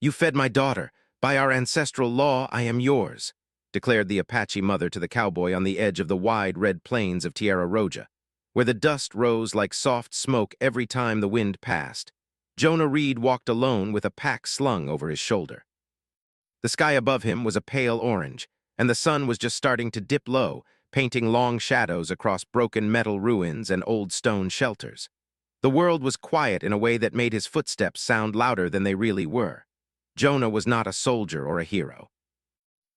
"You fed my daughter. By our ancestral law, I am yours," declared the Apache mother to the cowboy on the edge of the wide red plains of Tierra Roja, where the dust rose like soft smoke every time the wind passed. Jonah Reed walked alone with a pack slung over his shoulder. The sky above him was a pale orange, and the sun was just starting to dip low, painting long shadows across broken metal ruins and old stone shelters. The world was quiet in a way that made his footsteps sound louder than they really were. Jonah was not a soldier or a hero.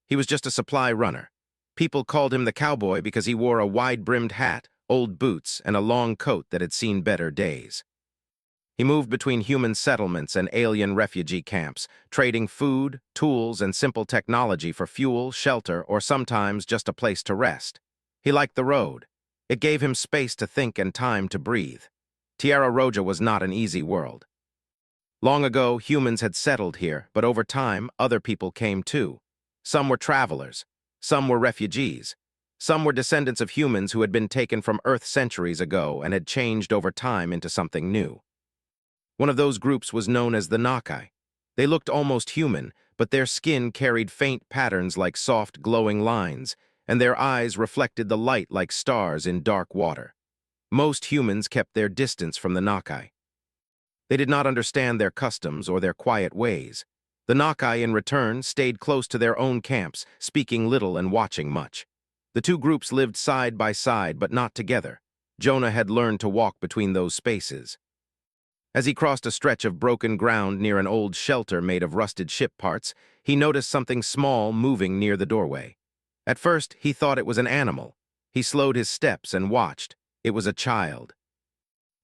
He was just a supply runner. People called him the cowboy because he wore a wide-brimmed hat, old boots, and a long coat that had seen better days. He moved between human settlements and alien refugee camps, trading food, tools, and simple technology for fuel, shelter, or sometimes just a place to rest. He liked the road. It gave him space to think and time to breathe. Tierra Roja was not an easy world. Long ago, humans had settled here, but over time, other people came too. Some were travelers. Some were refugees. Some were descendants of humans who had been taken from Earth centuries ago and had changed over time into something new. One of those groups was known as the Nakai. They looked almost human, but their skin carried faint patterns like soft, glowing lines, and their eyes reflected the light like stars in dark water. Most humans kept their distance from the Nakai. They did not understand their customs or their quiet ways. The Nakai, in return, stayed close to their own camps, speaking little and watching much. The two groups lived side by side, but not together. Jonah had learned to walk between those spaces. As he crossed a stretch of broken ground near an old shelter made of rusted ship parts, he noticed something small moving near the doorway. At first, he thought it was an animal. He slowed his steps and watched. It was a child.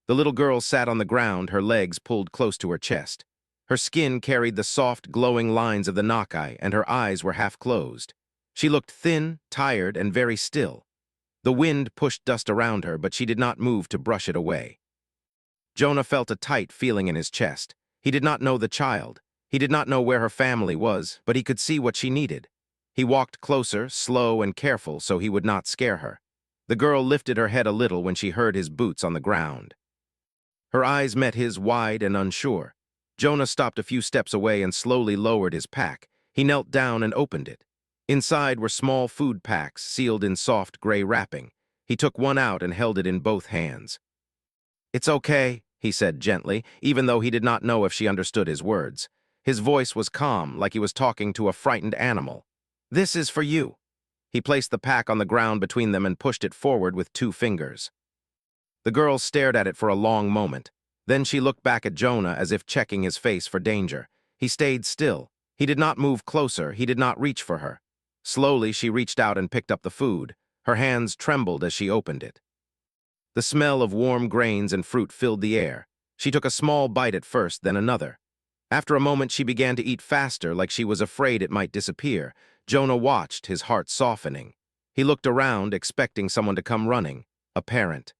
The little girl sat on the ground, her legs pulled close to her chest. Her skin carried the soft, glowing lines of the Nakai, and her eyes were half closed. She looked thin, tired, and very still. The wind pushed dust around her, but she did not move to brush it away. Jonah felt a tight feeling in his chest. He did not know the child. He did not know where her family was, but he could see what she needed. He walked closer, slow and careful, so he would not scare her. The girl lifted her head a little when she heard his boots on the ground. Her eyes met his, wide and unsure. Jonah stopped a few steps away and slowly lowered his pack. He knelt down and opened it. Inside were small food packs sealed in soft gray wrapping. He took one out and held it in both hands. "It's okay," he said gently, even though he did not know if she understood his words. His voice was calm, like he was talking to a frightened animal. "This is for you." He placed the pack on the ground between them and pushed it forward with 2 fingers. The girl stared at it for a long moment. Then she looked back at Jonah as if checking his face for danger. He stayed still. He did not move closer. He did not reach for her. Slowly, she reached out and picked up the food. Her hands trembled as she opened it. The smell of warm grains and fruit filled the air. She took a small bite at first, then another. After a moment, she began to eat faster, like she was afraid it might disappear. Jonah watched, his heart softening. He looked around, expecting someone to come running, a parent,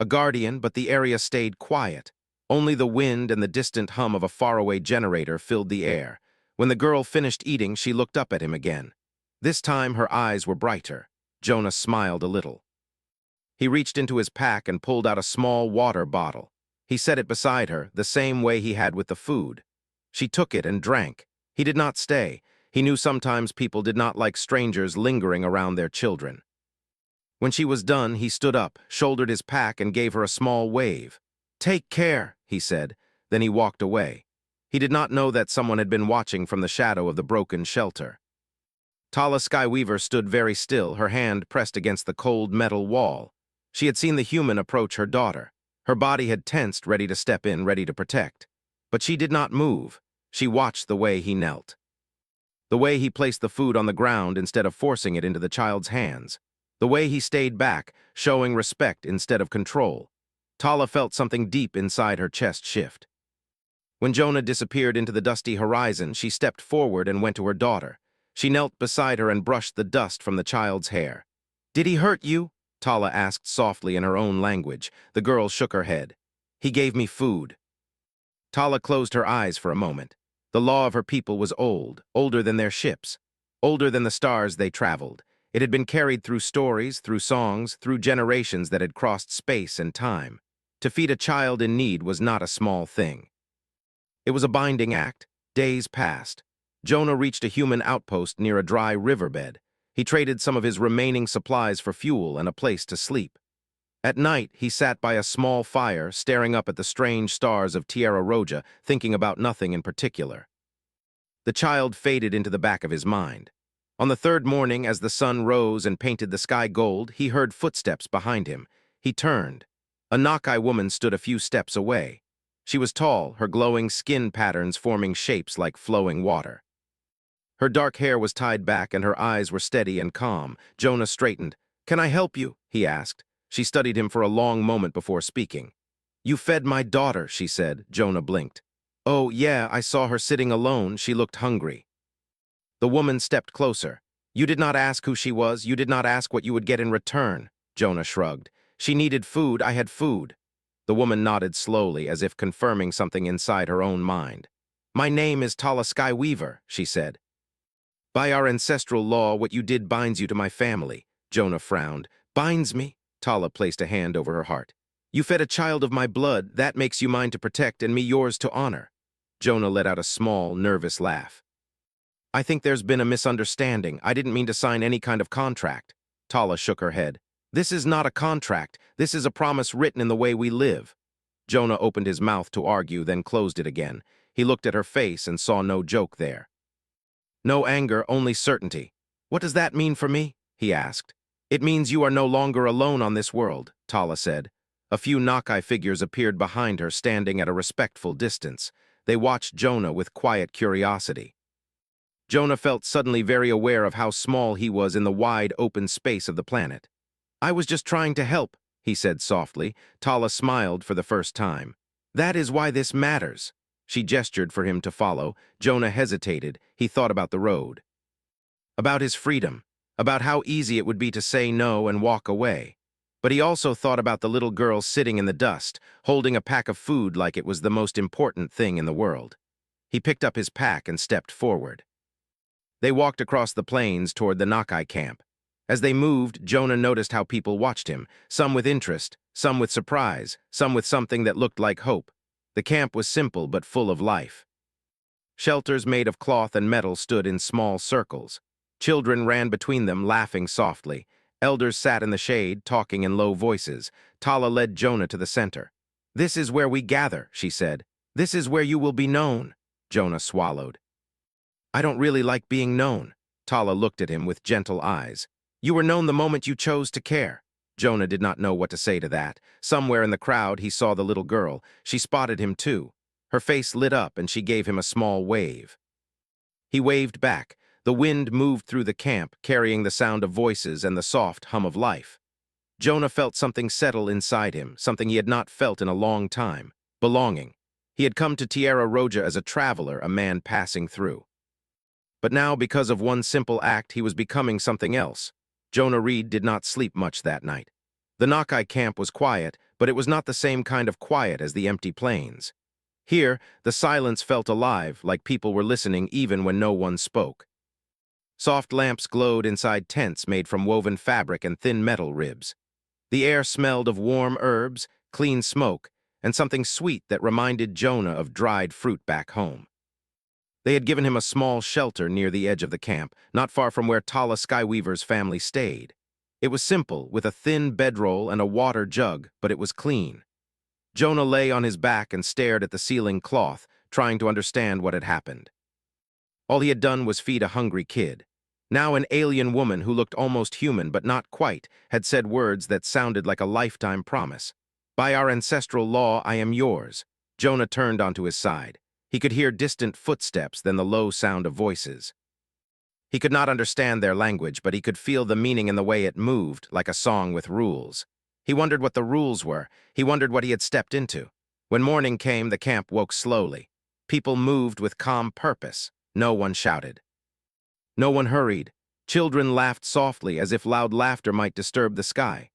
a guardian, but the area stayed quiet. Only the wind and the distant hum of a faraway generator filled the air. When the girl finished eating, she looked up at him again. This time, her eyes were brighter. Jonah smiled a little. He reached into his pack and pulled out a small water bottle. He set it beside her, the same way he had with the food. She took it and drank. He did not stay. He knew sometimes people did not like strangers lingering around their children. When she was done, he stood up, shouldered his pack, and gave her a small wave. "Take care," he said. Then he walked away. He did not know that someone had been watching from the shadow of the broken shelter. Tala Skyweaver stood very still, her hand pressed against the cold metal wall. She had seen the human approach her daughter. Her body had tensed, ready to step in, ready to protect. But she did not move. She watched the way he knelt. The way he placed the food on the ground instead of forcing it into the child's hands. The way he stayed back, showing respect instead of control. Tala felt something deep inside her chest shift. When Jonah disappeared into the dusty horizon, she stepped forward and went to her daughter. She knelt beside her and brushed the dust from the child's hair. "Did he hurt you?" Tala asked softly in her own language. The girl shook her head. "He gave me food." Tala closed her eyes for a moment. The law of her people was old, older than their ships, older than the stars they traveled. It had been carried through stories, through songs, through generations that had crossed space and time. To feed a child in need was not a small thing. It was a binding act. Days passed. Jonah reached a human outpost near a dry riverbed. He traded some of his remaining supplies for fuel and a place to sleep. At night, he sat by a small fire, staring up at the strange stars of Tierra Roja, thinking about nothing in particular. The child faded into the back of his mind. On the third morning, as the sun rose and painted the sky gold, he heard footsteps behind him. He turned. A Nakai woman stood a few steps away. She was tall, her glowing skin patterns forming shapes like flowing water. Her dark hair was tied back and her eyes were steady and calm. Jonah straightened. "Can I help you?" he asked. She studied him for a long moment before speaking. "You fed my daughter," she said. Jonah blinked. "Oh, yeah, I saw her sitting alone. She looked hungry." The woman stepped closer. "You did not ask who she was. You did not ask what you would get in return." Jonah shrugged. "She needed food. I had food." The woman nodded slowly, as if confirming something inside her own mind. "My name is Tala Skyweaver," she said. "By our ancestral law, what you did binds you to my family." Jonah frowned. "Binds me?" Tala placed a hand over her heart. "You fed a child of my blood. That makes you mine to protect and me yours to honor." Jonah let out a small, nervous laugh. "I think there's been a misunderstanding. I didn't mean to sign any kind of contract." Tala shook her head. "This is not a contract. This is a promise written in the way we live." Jonah opened his mouth to argue, then closed it again. He looked at her face and saw no joke there. "No anger, only certainty." "What does that mean for me?" he asked. "It means you are no longer alone on this world," Tala said. A few Nakai figures appeared behind her, standing at a respectful distance. They watched Jonah with quiet curiosity. Jonah felt suddenly very aware of how small he was in the wide, open space of the planet. "I was just trying to help," he said softly. Tala smiled for the first time. "That is why this matters." She gestured for him to follow. Jonah hesitated. He thought about the road. About his freedom. About how easy it would be to say no and walk away. But he also thought about the little girl sitting in the dust, holding a pack of food like it was the most important thing in the world. He picked up his pack and stepped forward. They walked across the plains toward the Nakai camp. As they moved, Jonah noticed how people watched him, some with interest, some with surprise, some with something that looked like hope. The camp was simple but full of life. Shelters made of cloth and metal stood in small circles. Children ran between them, laughing softly. Elders sat in the shade, talking in low voices. Tala led Jonah to the center. "This is where we gather," she said. "This is where you will be known." Jonah swallowed. "I don't really like being known." Tala looked at him with gentle eyes. "You were known the moment you chose to care." Jonah did not know what to say to that. Somewhere in the crowd he saw the little girl. She spotted him too. Her face lit up and she gave him a small wave. He waved back. The wind moved through the camp, carrying the sound of voices and the soft hum of life. Jonah felt something settle inside him, something he had not felt in a long time. Belonging. He had come to Tierra Roja as a traveler, a man passing through. But now, because of one simple act, he was becoming something else. Jonah Reed did not sleep much that night. The Nakai camp was quiet, but it was not the same kind of quiet as the empty plains. Here, the silence felt alive, like people were listening even when no one spoke. Soft lamps glowed inside tents made from woven fabric and thin metal ribs. The air smelled of warm herbs, clean smoke, and something sweet that reminded Jonah of dried fruit back home. They had given him a small shelter near the edge of the camp, not far from where Tala Skyweaver's family stayed. It was simple, with a thin bedroll and a water jug, but it was clean. Jonah lay on his back and stared at the ceiling cloth, trying to understand what had happened. All he had done was feed a hungry kid. Now an alien woman who looked almost human but not quite had said words that sounded like a lifetime promise. "By our ancestral law, I am yours." Jonah turned onto his side. He could hear distant footsteps, then the low sound of voices. He could not understand their language, but he could feel the meaning in the way it moved, like a song with rules. He wondered what the rules were. He wondered what he had stepped into. When morning came, the camp woke slowly. People moved with calm purpose. No one shouted. No one hurried. Children laughed softly, as if loud laughter might disturb the sky.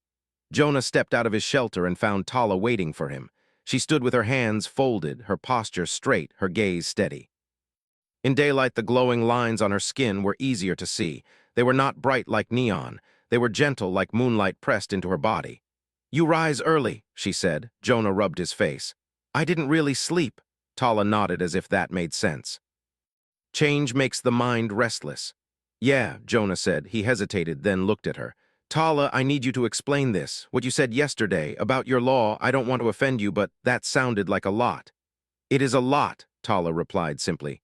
Jonah stepped out of his shelter and found Tala waiting for him. She stood with her hands folded, her posture straight, her gaze steady. In daylight, the glowing lines on her skin were easier to see. They were not bright like neon. They were gentle like moonlight pressed into her body. "You rise early," she said. Jonah rubbed his face. "I didn't really sleep." Tala nodded as if that made sense. Change makes the mind restless. Yeah, Jonah said. He hesitated, then looked at her. Tala, I need you to explain this. What you said yesterday about your law, I don't want to offend you, but that sounded like a lot. It is a lot, Tala replied simply.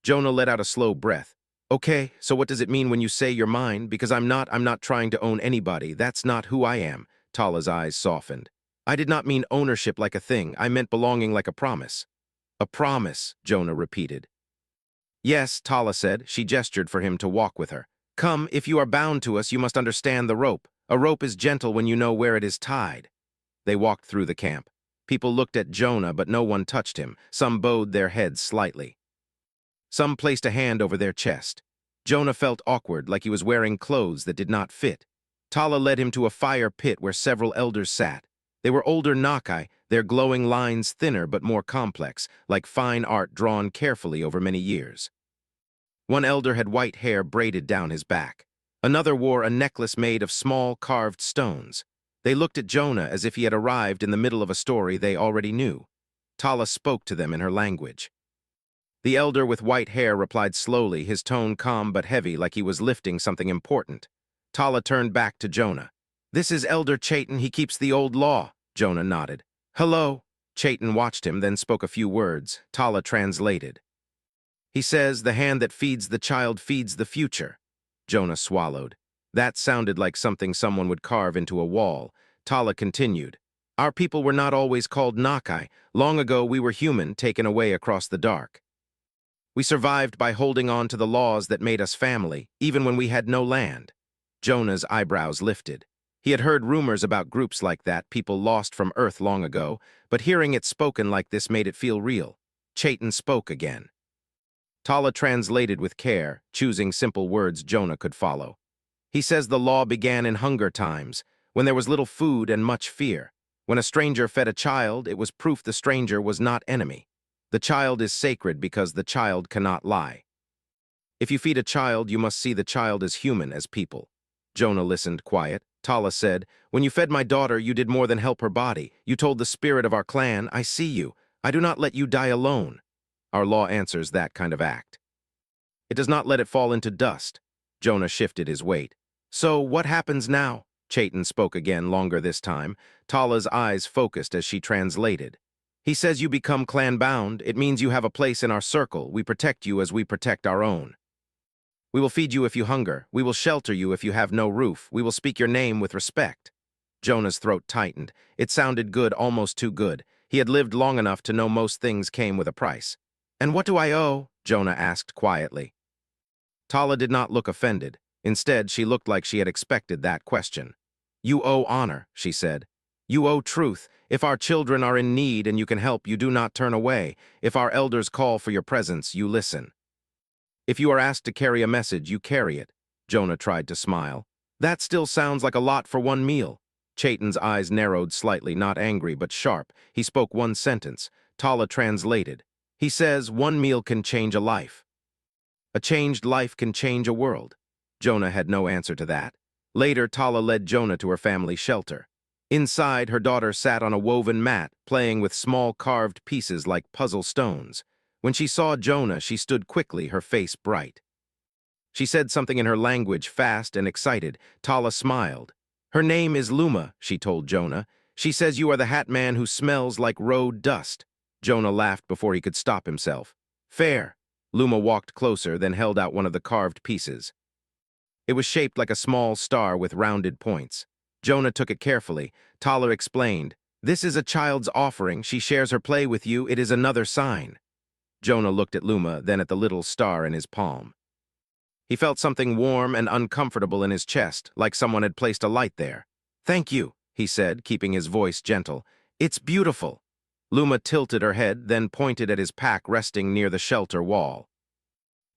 Jonah let out a slow breath. Okay, so what does it mean when you say you're mine? Because I'm not trying to own anybody. That's not who I am. Tala's eyes softened. I did not mean ownership like a thing. I meant belonging like a promise. A promise, Jonah repeated. Yes, Tala said. She gestured for him to walk with her. Come, if you are bound to us, you must understand the rope. A rope is gentle when you know where it is tied. They walked through the camp. People looked at Jonah, but no one touched him. Some bowed their heads slightly. Some placed a hand over their chest. Jonah felt awkward, like he was wearing clothes that did not fit. Tala led him to a fire pit where several elders sat. They were older Nakai, their glowing lines thinner but more complex, like fine art drawn carefully over many years. One elder had white hair braided down his back. Another wore a necklace made of small carved stones. They looked at Jonah as if he had arrived in the middle of a story they already knew. Tala spoke to them in her language. The elder with white hair replied slowly, his tone calm but heavy, like he was lifting something important. Tala turned back to Jonah. This is Elder Chayton, he keeps the old law. Jonah nodded. Hello. Chayton watched him, then spoke a few words. Tala translated. He says, the hand that feeds the child feeds the future. Jonah swallowed. That sounded like something someone would carve into a wall. Tala continued. Our people were not always called Nakai. Long ago we were human, taken away across the dark. We survived by holding on to the laws that made us family, even when we had no land. Jonah's eyebrows lifted. He had heard rumors about groups like that, people lost from Earth long ago, but hearing it spoken like this made it feel real. Chayton spoke again. Tala translated with care, choosing simple words Jonah could follow. He says the law began in hunger times, when there was little food and much fear. When a stranger fed a child, it was proof the stranger was not enemy. The child is sacred because the child cannot lie. If you feed a child, you must see the child as human, as people. Jonah listened, quiet. Tala said, when you fed my daughter, you did more than help her body. You told the spirit of our clan, I see you. I do not let you die alone. Our law answers that kind of act. It does not let it fall into dust. Jonah shifted his weight. So what happens now? Chayton spoke again, longer this time. Tala's eyes focused as she translated. He says you become clan-bound. It means you have a place in our circle. We protect you as we protect our own. We will feed you if you hunger. We will shelter you if you have no roof. We will speak your name with respect. Jonah's throat tightened. It sounded good, almost too good. He had lived long enough to know most things came with a price. And what do I owe? Jonah asked quietly. Tala did not look offended. Instead, she looked like she had expected that question. You owe honor, she said. You owe truth. If our children are in need and you can help, you do not turn away. If our elders call for your presence, you listen. If you are asked to carry a message, you carry it. Jonah tried to smile. That still sounds like a lot for one meal. Chayton's eyes narrowed slightly, not angry but sharp. He spoke one sentence. Tala translated. He says, one meal can change a life. A changed life can change a world. Jonah had no answer to that. Later, Tala led Jonah to her family shelter. Inside, her daughter sat on a woven mat, playing with small carved pieces like puzzle stones. When she saw Jonah, she stood quickly, her face bright. She said something in her language, fast and excited. Tala smiled. Her name is Luma, she told Jonah. She says you are the hat man who smells like road dust. Jonah laughed before he could stop himself. Fair. Luma walked closer, then held out one of the carved pieces. It was shaped like a small star with rounded points. Jonah took it carefully. Tala explained, this is a child's offering. She shares her play with you. It is another sign. Jonah looked at Luma, then at the little star in his palm. He felt something warm and uncomfortable in his chest, like someone had placed a light there. Thank you, he said, keeping his voice gentle. It's beautiful. Luma tilted her head, then pointed at his pack resting near the shelter wall.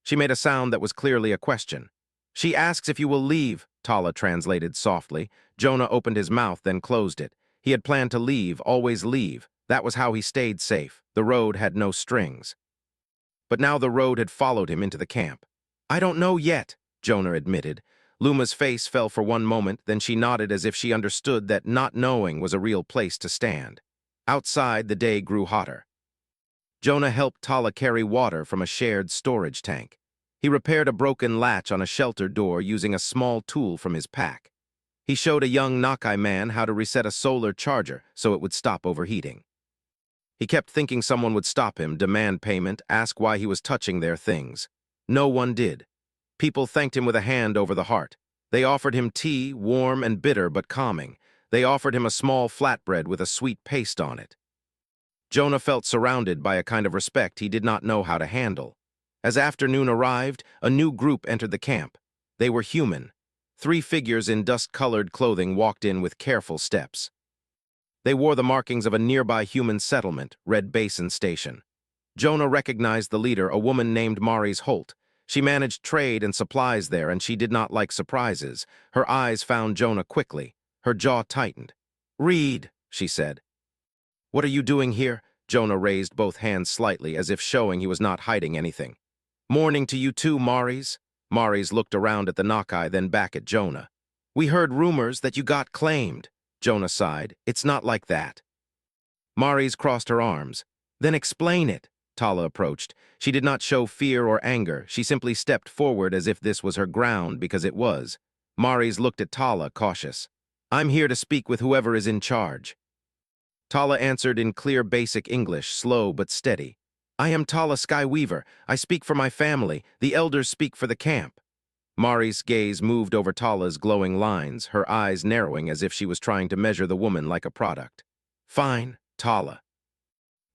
She made a sound that was clearly a question. She asks if you will leave, Tala translated softly. Jonah opened his mouth, then closed it. He had planned to leave, always leave. That was how he stayed safe. The road had no strings. But now the road had followed him into the camp. I don't know yet, Jonah admitted. Luma's face fell for one moment, then she nodded as if she understood that not knowing was a real place to stand. Outside, the day grew hotter. Jonah helped Tala carry water from a shared storage tank. He repaired a broken latch on a shelter door using a small tool from his pack. He showed a young Nakai man how to reset a solar charger so it would stop overheating. He kept thinking someone would stop him, demand payment, ask why he was touching their things. No one did. People thanked him with a hand over the heart. They offered him tea, warm and bitter but calming. They offered him a small flatbread with a sweet paste on it. Jonah felt surrounded by a kind of respect he did not know how to handle. As afternoon arrived, a new group entered the camp. They were human. 3 figures in dust-colored clothing walked in with careful steps. They wore the markings of a nearby human settlement, Red Basin Station. Jonah recognized the leader, a woman named Maurice Holt. She managed trade and supplies there, and she did not like surprises. Her eyes found Jonah quickly. Her jaw tightened. "Read," she said. "What are you doing here?" Jonah raised both hands slightly, as if showing he was not hiding anything. "Morning to you too, Maurice." Maurice looked around at the Nakai, then back at Jonah. "We heard rumors that you got claimed." Jonah sighed. "It's not like that." Maurice crossed her arms. "Then explain it." Tala approached. She did not show fear or anger. She simply stepped forward as if this was her ground, because it was. Maurice looked at Tala, cautious. "I'm here to speak with whoever is in charge." Tala answered in clear basic English, slow but steady. "I am Tala Skyweaver. I speak for my family. The elders speak for the camp." Mari's gaze moved over Tala's glowing lines, her eyes narrowing as if she was trying to measure the woman like a product. "Fine, Tala."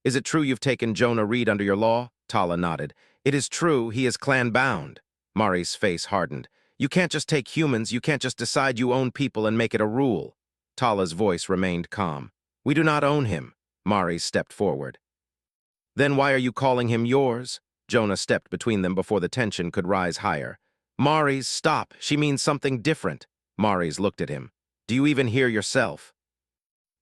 "Is it true you've taken Jonah Reed under your law?" Tala nodded. "It is true. He is clan-bound." Mari's face hardened. "You can't just take humans. You can't just decide you own people and make it a rule." Tala's voice remained calm. "We do not own him." Mari stepped forward. "Then why are you calling him yours?" Jonah stepped between them before the tension could rise higher. "Maurice, stop. She means something different." Maurice looked at him. "Do you even hear yourself?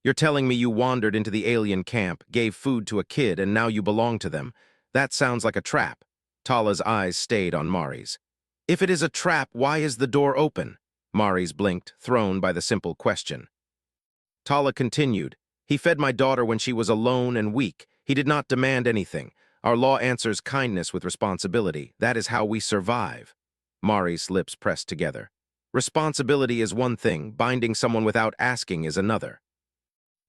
You're telling me you wandered into the alien camp, gave food to a kid, and now you belong to them. That sounds like a trap." Tala's eyes stayed on Maurice. "If it is a trap, why is the door open?" Maurice blinked, thrown by the simple question. Tala continued. "He fed my daughter when she was alone and weak. He did not demand anything. Our law answers kindness with responsibility. That is how we survive." Mari's lips pressed together. "Responsibility is one thing, binding someone without asking is another."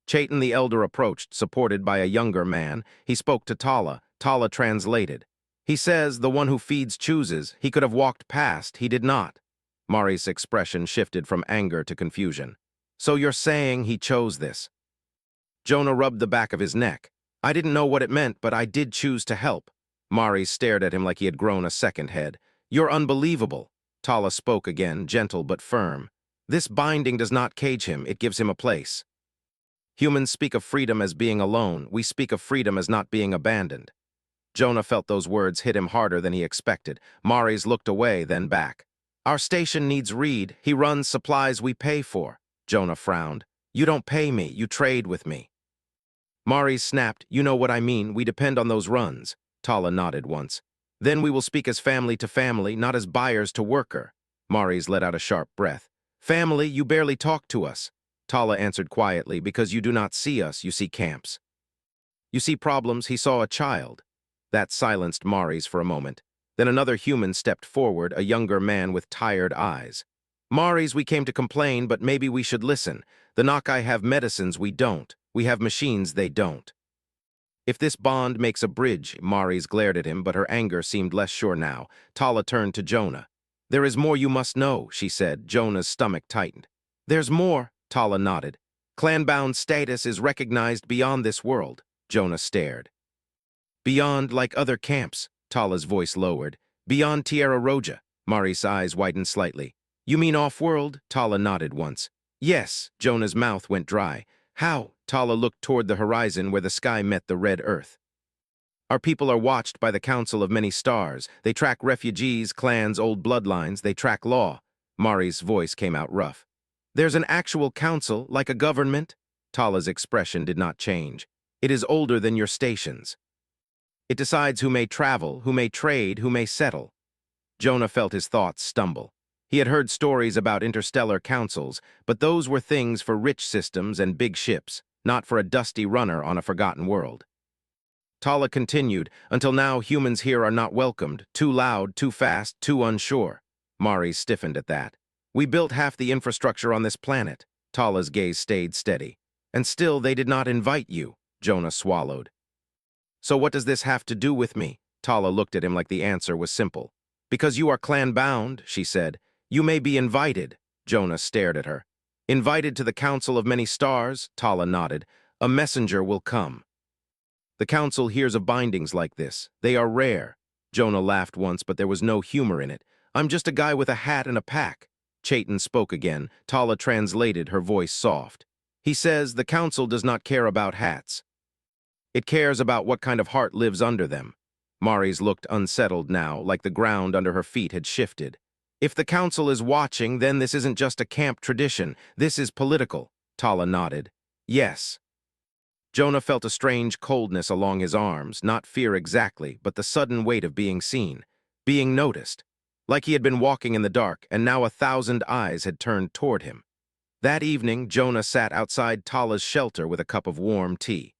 Chaitin the elder approached, supported by a younger man. He spoke to Tala. Tala translated. "He says the one who feeds chooses. He could have walked past. He did not." Mari's expression shifted from anger to confusion. "So you're saying he chose this?" Jonah rubbed the back of his neck. "I didn't know what it meant, but I did choose to help." Mari stared at him like he had grown a second head. "You're unbelievable." Tala spoke again, gentle but firm. "This binding does not cage him, it gives him a place. Humans speak of freedom as being alone. We speak of freedom as not being abandoned." Jonah felt those words hit him harder than he expected. Mari's looked away, then back. "Our station needs Reed. He runs supplies we pay for." Jonah frowned. "You don't pay me, you trade with me." Mari snapped. "You know what I mean. We depend on those runs." Tala nodded once. "Then we will speak as family to family, not as buyers to worker." Mari's let out a sharp breath. "Family, you barely talk to us." Tala answered quietly. "Because you do not see us, you see camps. You see problems." He saw a child. That silenced Mari's for a moment. Then another human stepped forward, a younger man with tired eyes. "Mari's, we came to complain, but maybe we should listen. The Nakai have medicines we don't. We have machines they don't. If this bond makes a bridge," Mari's glared at him, but her anger seemed less sure now. Tala turned to Jonah. "There is more you must know," she said. Jonah's stomach tightened. "There's more," Tala nodded. "Clan-bound status is recognized beyond this world." Jonah stared. "Beyond, like other camps," Tala's voice lowered. "Beyond Tierra Roja." Mari's eyes widened slightly. "You mean off-world?" Tala nodded once. "Yes." Jonah's mouth went dry. "How?" Tala looked toward the horizon where the sky met the red earth. "Our people are watched by the Council of Many Stars. They track refugees, clans, old bloodlines. They track law." Mari's voice came out rough. "There's an actual council, like a government?" Tala's expression did not change. "It is older than your stations. It decides who may travel, who may trade, who may settle." Jonah felt his thoughts stumble. He had heard stories about interstellar councils, but those were things for rich systems and big ships, not for a dusty runner on a forgotten world. Tala continued, "Until now, humans here are not welcomed. Too loud, too fast, too unsure." Mari stiffened at that. "We built half the infrastructure on this planet." Tala's gaze stayed steady. "And still they did not invite you." Jonah swallowed. "So what does this have to do with me?" Tala looked at him like the answer was simple. "Because you are clan-bound," she said. "You may be invited." Jonah stared at her. "Invited to the Council of Many Stars?" Tala nodded. "A messenger will come." "The council hears of bindings like this. They are rare." Jonah laughed once, but there was no humor in it. "I'm just a guy with a hat and a pack." Chaitin spoke again. Tala translated, her voice soft. "He says the council does not care about hats. It cares about what kind of heart lives under them." Mari's looked unsettled now, like the ground under her feet had shifted. "If the council is watching, then this isn't just a camp tradition. This is political." Tala nodded. "Yes." Jonah felt a strange coldness along his arms, not fear exactly, but the sudden weight of being seen, being noticed. Like he had been walking in the dark, and now 1,000 eyes had turned toward him. That evening, Jonah sat outside Tala's shelter with a cup of warm tea.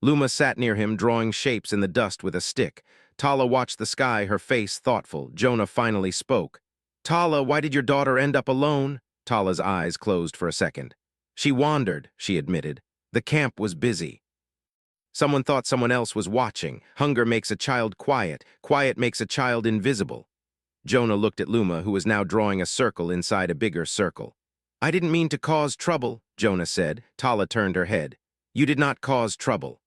Luma sat near him, drawing shapes in the dust with a stick. Tala watched the sky, her face thoughtful. Jonah finally spoke. "Tala, why did your daughter end up alone?" Tala's eyes closed for a second. "She wandered," she admitted. "The camp was busy. Someone thought someone else was watching. Hunger makes a child quiet. Quiet makes a child invisible." Jonah looked at Luma, who was now drawing a circle inside a bigger circle. "I didn't mean to cause trouble," Jonah said. Tala turned her head. "You did not cause trouble."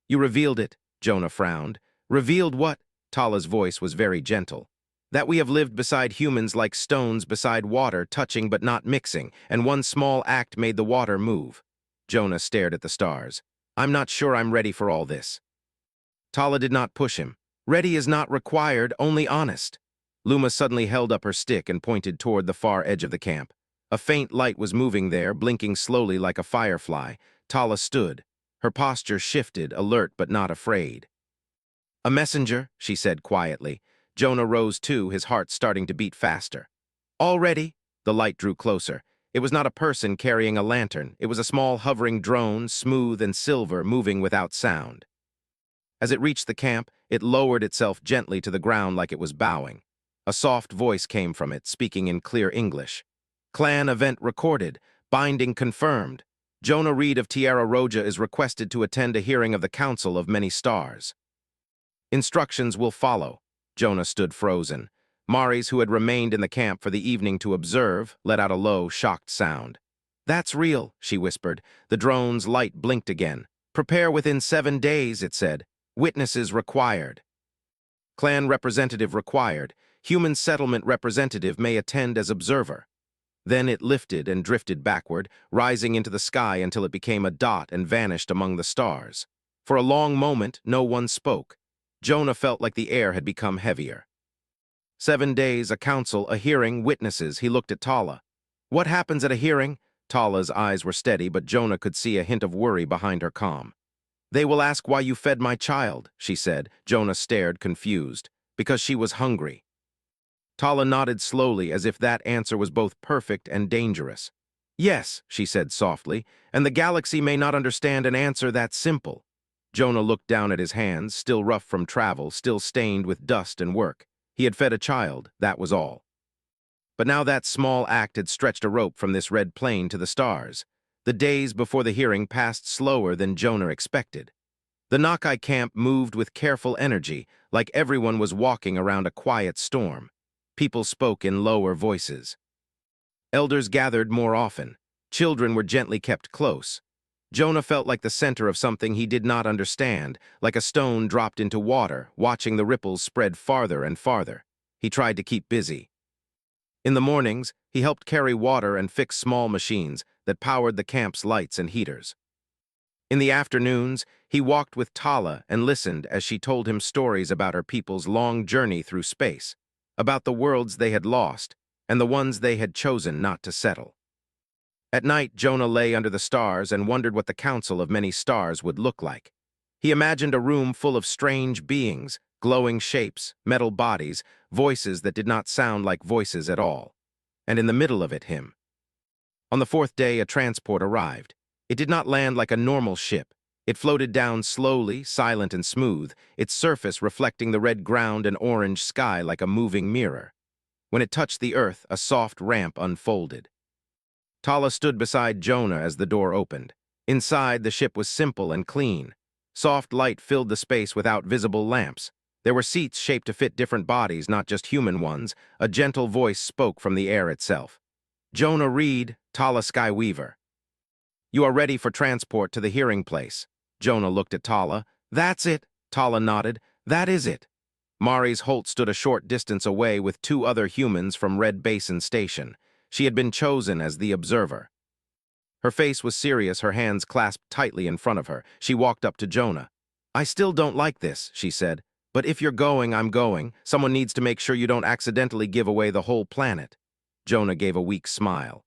"You revealed it," Jonah frowned. "Revealed what?" Tala's voice was very gentle. "That we have lived beside humans like stones beside water, touching but not mixing, and one small act made the water move." Jonah stared at the stars. "I'm not sure I'm ready for all this." Tala did not push him. "Ready is not required, only honest." Luma suddenly held up her stick and pointed toward the far edge of the camp. A faint light was moving there, blinking slowly like a firefly. Tala stood. Her posture shifted, alert but not afraid. "A messenger," she said quietly. Jonah rose too, his heart starting to beat faster. "Already?" The light drew closer. It was not a person carrying a lantern. It was a small hovering drone, smooth and silver, moving without sound. As it reached the camp, it lowered itself gently to the ground like it was bowing. A soft voice came from it, speaking in clear English. "Clan event recorded. Binding confirmed. Jonah Reed of Tierra Roja is requested to attend a hearing of the Council of Many Stars. Instructions will follow." Jonah stood frozen. Maris, who had remained in the camp for the evening to observe, let out a low, shocked sound. "That's real," she whispered. The drone's light blinked again. "Prepare within 7 days," it said. "Witnesses required. Clan representative required. Human settlement representative may attend as observer." Then it lifted and drifted backward, rising into the sky until it became a dot and vanished among the stars. For a long moment, no one spoke. Jonah felt like the air had become heavier. 7 days, a council, a hearing, witnesses. He looked at Tala. "What happens at a hearing?" Tala's eyes were steady, but Jonah could see a hint of worry behind her calm. "They will ask why you fed my child," she said. Jonah stared, confused. "Because she was hungry." Tala nodded slowly, as if that answer was both perfect and dangerous. "Yes," she said softly, "and the galaxy may not understand an answer that simple." Jonah looked down at his hands, still rough from travel, still stained with dust and work. He had fed a child, that was all. But now that small act had stretched a rope from this red plain to the stars. The days before the hearing passed slower than Jonah expected. The Nakai camp moved with careful energy, like everyone was walking around a quiet storm. People spoke in lower voices. Elders gathered more often. Children were gently kept close. Jonah felt like the center of something he did not understand, like a stone dropped into water, watching the ripples spread farther and farther. He tried to keep busy. In the mornings, he helped carry water and fix small machines that powered the camp's lights and heaters. In the afternoons, he walked with Tala and listened as she told him stories about her people's long journey through space, about the worlds they had lost and the ones they had chosen not to settle. At night, Jonah lay under the stars and wondered what the Council of Many Stars would look like. He imagined a room full of strange beings, glowing shapes, metal bodies, voices that did not sound like voices at all. And in the middle of it, him. On the 4th day, a transport arrived. It did not land like a normal ship. It floated down slowly, silent and smooth, its surface reflecting the red ground and orange sky like a moving mirror. When it touched the earth, a soft ramp unfolded. Tala stood beside Jonah as the door opened. Inside, the ship was simple and clean. Soft light filled the space without visible lamps. There were seats shaped to fit different bodies, not just human ones. A gentle voice spoke from the air itself. Jonah Reed, Tala Skyweaver. You are ready for transport to the hearing place. Jonah looked at Tala. That's it, Tala nodded. That is it. Maurice Holt stood a short distance away with two other humans from Red Basin Station. She had been chosen as the observer. Her face was serious, her hands clasped tightly in front of her. She walked up to Jonah. I still don't like this, she said. But if you're going, I'm going. Someone needs to make sure you don't accidentally give away the whole planet. Jonah gave a weak smile.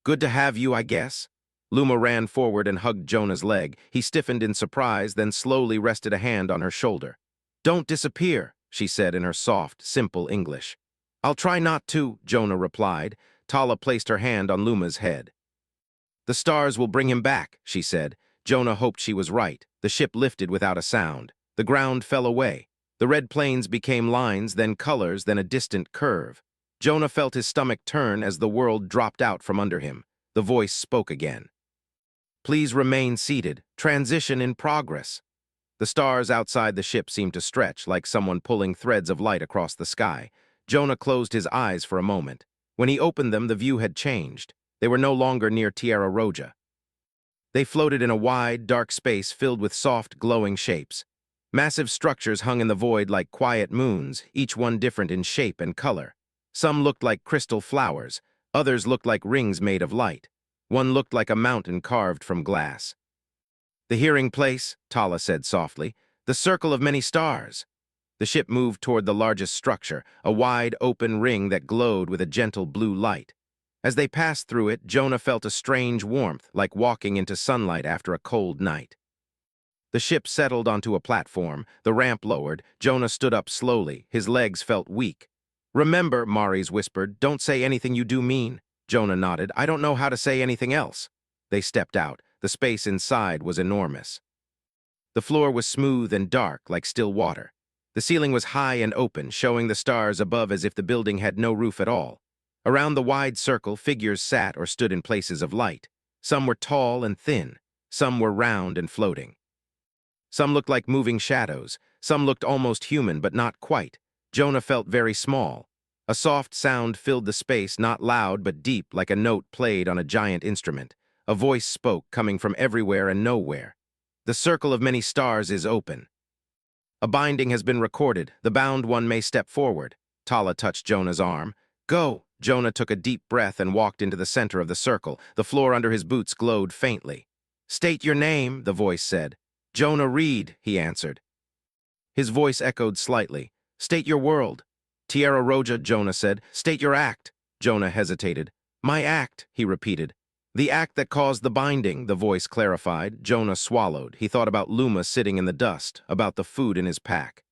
Good to have you, I guess. Luma ran forward and hugged Jonah's leg. He stiffened in surprise, then slowly rested a hand on her shoulder. Don't disappear, she said in her soft, simple English. I'll try not to, Jonah replied. Tala placed her hand on Luma's head. The stars will bring him back, she said. Jonah hoped she was right. The ship lifted without a sound. The ground fell away. The red plains became lines, then colors, then a distant curve. Jonah felt his stomach turn as the world dropped out from under him. The voice spoke again. Please remain seated. Transition in progress. The stars outside the ship seemed to stretch, like someone pulling threads of light across the sky. Jonah closed his eyes for a moment. When he opened them, the view had changed. They were no longer near Tierra Roja. They floated in a wide, dark space filled with soft, glowing shapes. Massive structures hung in the void like quiet moons, each one different in shape and color. Some looked like crystal flowers. Others looked like rings made of light. One looked like a mountain carved from glass. The hearing place, Tala said softly. The circle of many stars. The ship moved toward the largest structure, a wide, open ring that glowed with a gentle blue light. As they passed through it, Jonah felt a strange warmth, like walking into sunlight after a cold night. The ship settled onto a platform. The ramp lowered. Jonah stood up slowly. His legs felt weak. Remember, Maurice whispered, don't say anything you do mean. Jonah nodded. I don't know how to say anything else. They stepped out. The space inside was enormous. The floor was smooth and dark, like still water. The ceiling was high and open, showing the stars above as if the building had no roof at all. Around the wide circle, figures sat or stood in places of light. Some were tall and thin. Some were round and floating. Some looked like moving shadows. Some looked almost human, but not quite. Jonah felt very small. A soft sound filled the space, not loud but deep, like a note played on a giant instrument. A voice spoke, coming from everywhere and nowhere. The circle of many stars is open. A binding has been recorded. The bound one may step forward. Tala touched Jonah's arm. Go! Jonah took a deep breath and walked into the center of the circle. The floor under his boots glowed faintly. State your name, the voice said. Jonah Reed, he answered. His voice echoed slightly. State your world. Tierra Roja, Jonah said. State your act. Jonah hesitated. My act, he repeated. The act that caused the binding, the voice clarified. Jonah swallowed. He thought about Luma sitting in the dust, about the food in his pack,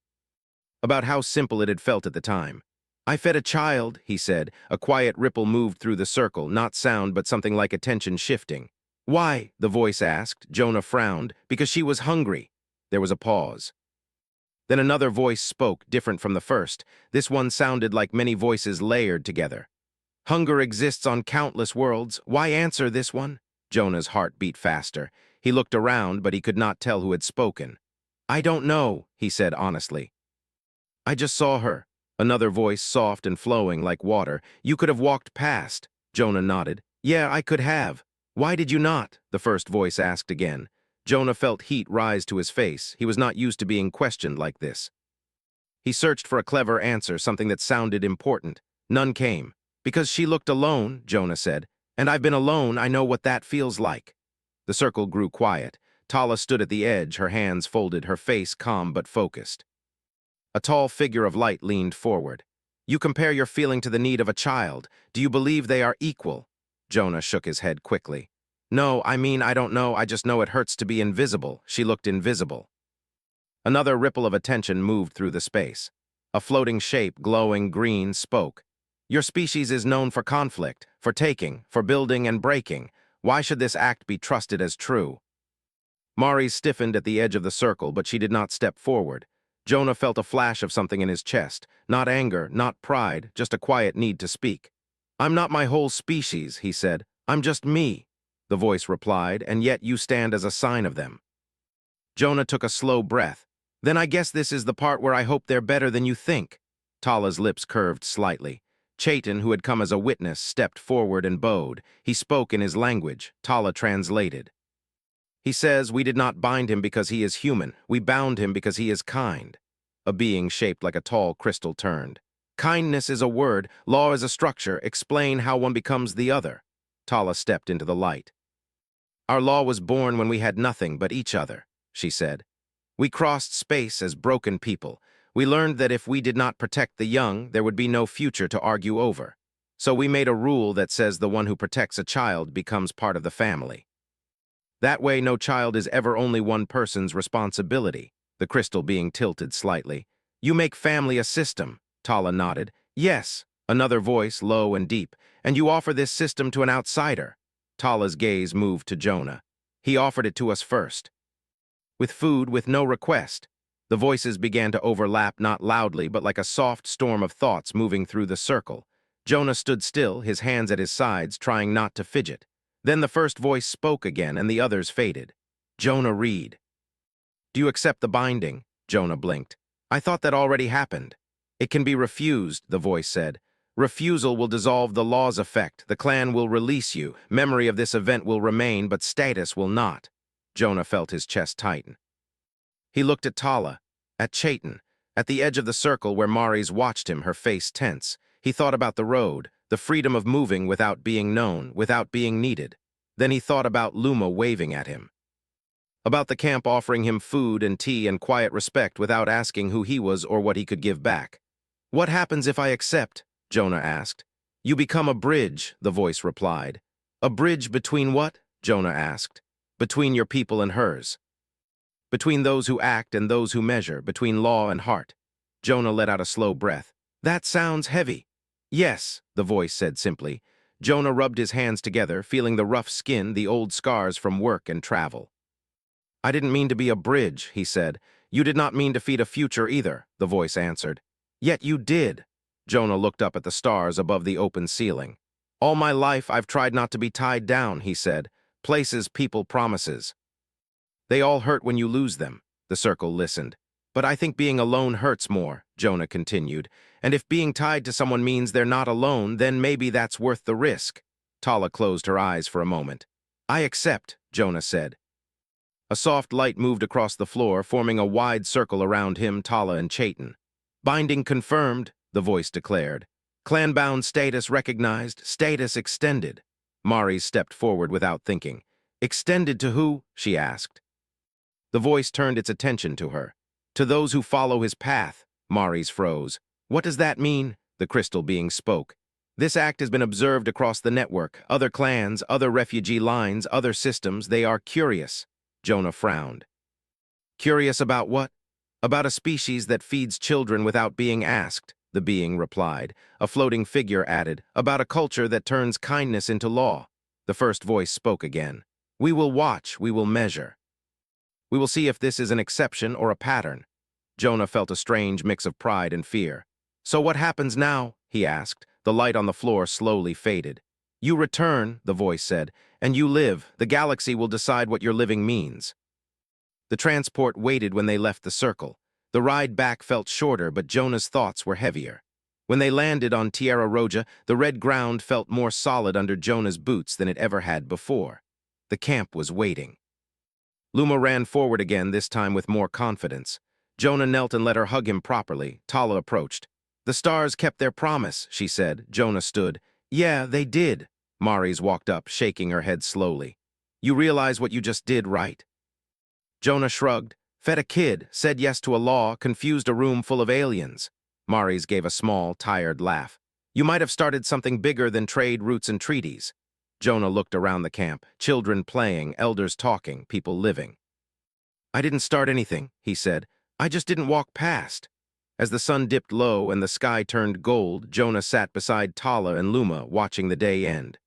about how simple it had felt at the time. I fed a child, he said. A quiet ripple moved through the circle, not sound but something like attention shifting. Why? The voice asked. Jonah frowned. Because she was hungry. There was a pause. Then another voice spoke, different from the first. This one sounded like many voices layered together. Hunger exists on countless worlds. Why answer this one? Jonah's heart beat faster. He looked around, but he could not tell who had spoken. I don't know, he said honestly. I just saw her. Another voice, soft and flowing like water. You could have walked past. Jonah nodded. Yeah, I could have. Why did you not? The first voice asked again. Jonah felt heat rise to his face. He was not used to being questioned like this. He searched for a clever answer, something that sounded important. None came. Because she looked alone, Jonah said. And I've been alone, I know what that feels like. The circle grew quiet. Tala stood at the edge, her hands folded, her face calm but focused. A tall figure of light leaned forward. You compare your feeling to the need of a child. Do you believe they are equal? Jonah shook his head quickly. No, I mean, I don't know, I just know it hurts to be invisible. She looked invisible. Another ripple of attention moved through the space. A floating shape, glowing green, spoke. Your species is known for conflict, for taking, for building and breaking. Why should this act be trusted as true? Mari stiffened at the edge of the circle, but she did not step forward. Jonah felt a flash of something in his chest. Not anger, not pride, just a quiet need to speak. "I'm not my whole species," he said. "I'm just me," the voice replied, "and yet you stand as a sign of them." Jonah took a slow breath. "Then I guess this is the part where I hope they're better than you think." Tala's lips curved slightly. Chaitin, who had come as a witness, stepped forward and bowed. He spoke in his language. Tala translated. He says, "We did not bind him because he is human. We bound him because he is kind." A being shaped like a tall crystal turned. "Kindness is a word, law is a structure. Explain how one becomes the other." Tala stepped into the light. "Our law was born when we had nothing but each other," she said. "We crossed space as broken people. We learned that if we did not protect the young, there would be no future to argue over. So we made a rule that says the one who protects a child becomes part of the family. That way, no child is ever only one person's responsibility," the crystal being tilted slightly. "You make family a system," Tala nodded. "Yes," another voice, low and deep, "and you offer this system to an outsider." Tala's gaze moved to Jonah. "He offered it to us first. With food, with no request." The voices began to overlap, not loudly, but like a soft storm of thoughts moving through the circle. Jonah stood still, his hands at his sides, trying not to fidget. Then the first voice spoke again, and the others faded. "Jonah Reed." "Do you accept the binding?" Jonah blinked. "I thought that already happened." "It can be refused," the voice said. "Refusal will dissolve the law's effect. The clan will release you. Memory of this event will remain, but status will not." Jonah felt his chest tighten. He looked at Tala, at Chaitin, at the edge of the circle where Mari's watched him, her face tense. He thought about the road, the freedom of moving without being known, without being needed. Then he thought about Luma waving at him. About the camp offering him food and tea and quiet respect without asking who he was or what he could give back. "What happens if I accept?" Jonah asked. "You become a bridge," the voice replied. "A bridge between what?" Jonah asked. "Between your people and hers. Between those who act and those who measure, between law and heart." Jonah let out a slow breath. "That sounds heavy." "Yes," the voice said simply. Jonah rubbed his hands together, feeling the rough skin, the old scars from work and travel. "I didn't mean to be a bridge," he said. "You did not mean to feed a future either," the voice answered. "Yet you did." Jonah looked up at the stars above the open ceiling. "All my life I've tried not to be tied down," he said. "Places, people, promises. They all hurt when you lose them." The circle listened. "But I think being alone hurts more," Jonah continued. "And if being tied to someone means they're not alone, then maybe that's worth the risk." Tala closed her eyes for a moment. "I accept," Jonah said. A soft light moved across the floor, forming a wide circle around him, Tala, and Chaitin. "Binding confirmed," the voice declared. "Clan-bound status recognized, status extended." Mari stepped forward without thinking. "Extended to who?" she asked. The voice turned its attention to her. "To those who follow his path." Mari's froze. "What does that mean?" the crystal being spoke. "This act has been observed across the network. Other clans, other refugee lines, other systems, they are curious." Jonah frowned. "Curious about what?" "About a species that feeds children without being asked," the being replied. A floating figure added, "About a culture that turns kindness into law." The first voice spoke again. "We will watch, we will measure. We will see if this is an exception or a pattern." Jonah felt a strange mix of pride and fear. "So what happens now?" he asked. The light on the floor slowly faded. "You return," the voice said, "and you live. The galaxy will decide what your living means." The transport waited when they left the circle. The ride back felt shorter, but Jonah's thoughts were heavier. When they landed on Tierra Roja, the red ground felt more solid under Jonah's boots than it ever had before. The camp was waiting. Luma ran forward again, this time with more confidence. Jonah knelt and let her hug him properly. Tala approached. "The stars kept their promise," she said. Jonah stood. "Yeah, they did." Maris walked up, shaking her head slowly. "You realize what you just did, right?" Jonah shrugged. "Fed a kid, said yes to a law, confused a room full of aliens." Maris gave a small, tired laugh. "You might have started something bigger than trade routes and treaties." Jonah looked around the camp, children playing, elders talking, people living. "I didn't start anything," he said. "I just didn't walk past." As the sun dipped low and the sky turned gold, Jonah sat beside Tala and Luma, watching the day end.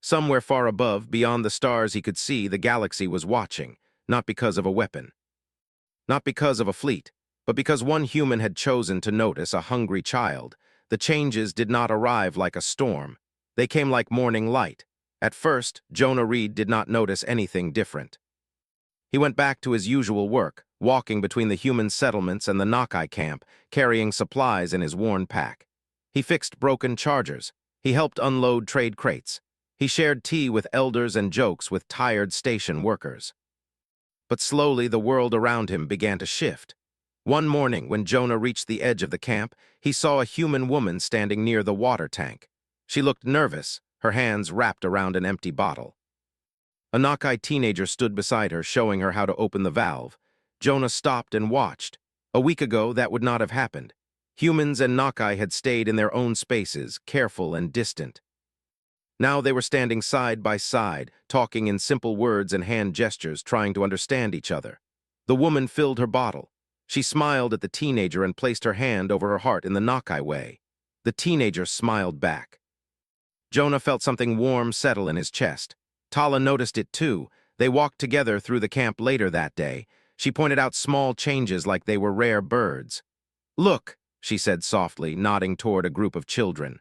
Somewhere far above, beyond the stars he could see, the galaxy was watching. not because of a weapon, not because of a fleet, but because one human had chosen to notice a hungry child. The changes did not arrive like a storm. They came like morning light. At first, Jonah Reed did not notice anything different. He went back to his usual work, walking between the human settlements and the Nakai camp, carrying supplies in his worn pack. He fixed broken chargers. He helped unload trade crates. He shared tea with elders and jokes with tired station workers. But slowly the world around him began to shift. One morning, when Jonah reached the edge of the camp, he saw a human woman standing near the water tank. She looked nervous, her hands wrapped around an empty bottle. A Nakai teenager stood beside her, showing her how to open the valve. Jonah stopped and watched. A week ago, that would not have happened. Humans and Nakai had stayed in their own spaces, careful and distant. Now they were standing side by side, talking in simple words and hand gestures, trying to understand each other. The woman filled her bottle. She smiled at the teenager and placed her hand over her heart in the Nakai way. The teenager smiled back. Jonah felt something warm settle in his chest. Tala noticed it too. They walked together through the camp later that day. She pointed out small changes like they were rare birds. "Look," she said softly, nodding toward a group of children.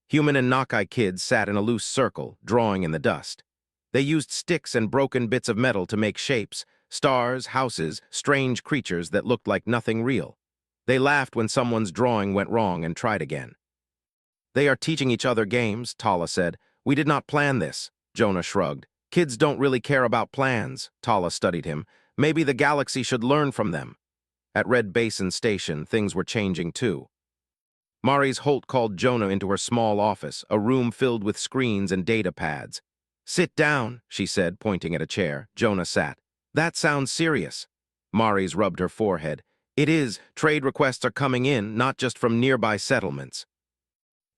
Human and Nakai kids sat in a loose circle, drawing in the dust. They used sticks and broken bits of metal to make shapes, stars, houses, strange creatures that looked like nothing real. They laughed when someone's drawing went wrong and tried again. "They are teaching each other games," Tala said. "We did not plan this." Jonah shrugged. "Kids don't really care about plans." Tala studied him. "Maybe the galaxy should learn from them." At Red Basin Station, things were changing too. Maurice Holt called Jonah into her small office, a room filled with screens and data pads. "Sit down," she said, pointing at a chair. Jonah sat. "That sounds serious." Maurice rubbed her forehead. "It is. Trade requests are coming in, not just from nearby settlements.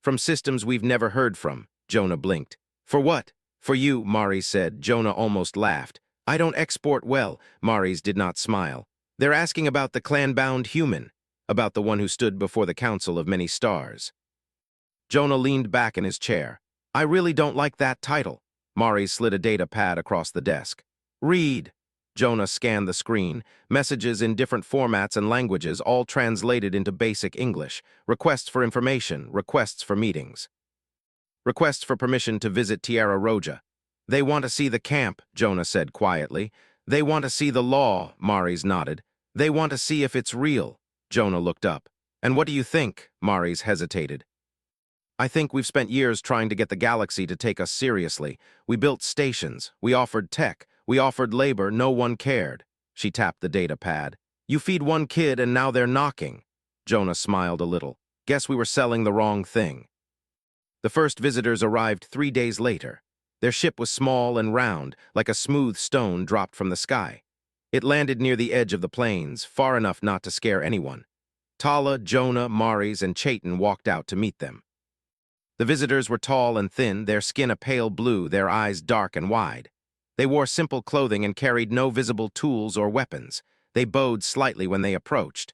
From systems we've never heard from." Jonah blinked. "For what?" "For you," Maurice said. Jonah almost laughed. "I don't export well." Maurice did not smile. "They're asking about the clan-bound human, about the one who stood before the Council of Many Stars." Jonah leaned back in his chair. "I really don't like that title." Maurice slid a data pad across the desk. "Read." Jonah scanned the screen. Messages in different formats and languages, all translated into basic English. Requests for information, requests for meetings. Requests for permission to visit Tierra Roja. "They want to see the camp," Jonah said quietly. "They want to see the law," Maurice nodded. "They want to see if it's real." Jonah looked up. "And what do you think?" Maurice hesitated. "I think we've spent years trying to get the galaxy to take us seriously. We built stations. We offered tech. We offered labor. No one cared." She tapped the data pad. "You feed one kid and now they're knocking." Jonah smiled a little. "Guess we were selling the wrong thing." The first visitors arrived 3 days later. Their ship was small and round, like a smooth stone dropped from the sky. It landed near the edge of the plains, far enough not to scare anyone. Tala, Jonah, Maurice, and Chayton walked out to meet them. The visitors were tall and thin, their skin a pale blue, their eyes dark and wide. They wore simple clothing and carried no visible tools or weapons. They bowed slightly when they approached.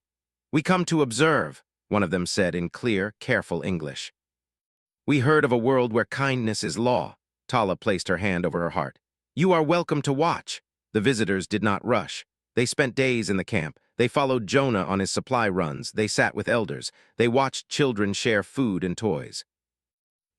"We come to observe," one of them said in clear, careful English. "We heard of a world where kindness is law." Tala placed her hand over her heart. "You are welcome to watch." The visitors did not rush. They spent days in the camp. They followed Jonah on his supply runs. They sat with elders. They watched children share food and toys.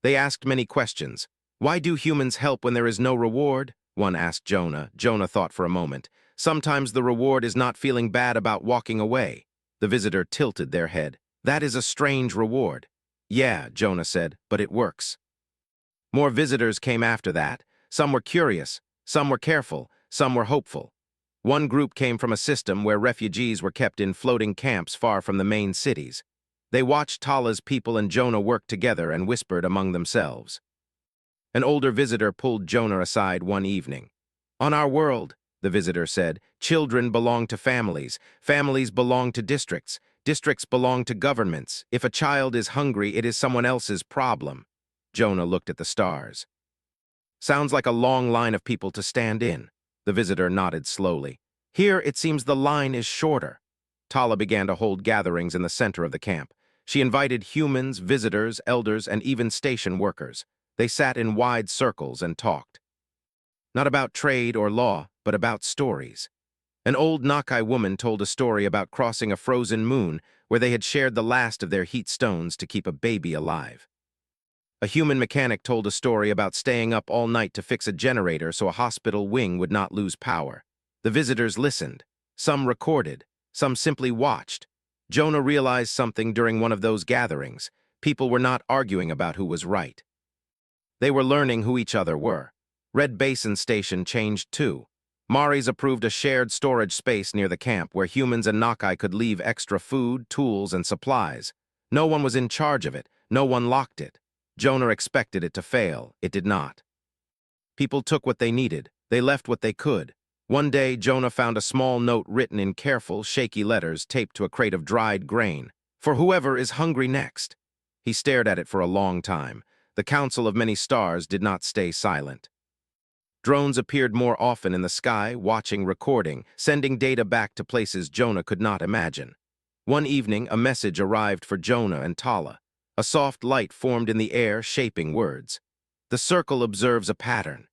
They asked many questions. "Why do humans help when there is no reward?" one asked Jonah. Jonah thought for a moment. "Sometimes the reward is not feeling bad about walking away." The visitor tilted their head. "That is a strange reward." "Yeah," Jonah said, "but it works." More visitors came after that. Some were curious, some were careful, some were hopeful. One group came from a system where refugees were kept in floating camps far from the main cities. They watched Tala's people and Jonah work together and whispered among themselves. An older visitor pulled Jonah aside one evening. "On our world," the visitor said, "children belong to families. Families belong to districts. Districts belong to governments. If a child is hungry, it is someone else's problem." Jonah looked at the stars. "Sounds like a long line of people to stand in." The visitor nodded slowly. "Here, it seems the line is shorter." Tala began to hold gatherings in the center of the camp. She invited humans, visitors, elders, and even station workers. They sat in wide circles and talked. Not about trade or law, but about stories. An old Nakai woman told a story about crossing a frozen moon where they had shared the last of their heat stones to keep a baby alive. A human mechanic told a story about staying up all night to fix a generator so a hospital wing would not lose power. The visitors listened. Some recorded. Some simply watched. Jonah realized something during one of those gatherings. People were not arguing about who was right. They were learning who each other were. Red Basin Station changed too. Mari's approved a shared storage space near the camp where humans and Nakai could leave extra food, tools, and supplies. No one was in charge of it. No one locked it. Jonah expected it to fail. It did not. People took what they needed. They left what they could. One day, Jonah found a small note written in careful, shaky letters taped to a crate of dried grain. For whoever is hungry next. He stared at it for a long time. The Council of Many Stars did not stay silent. Drones appeared more often in the sky, watching, recording, sending data back to places Jonah could not imagine. One evening, a message arrived for Jonah and Tala. A soft light formed in the air, shaping words. The circle observes a pattern.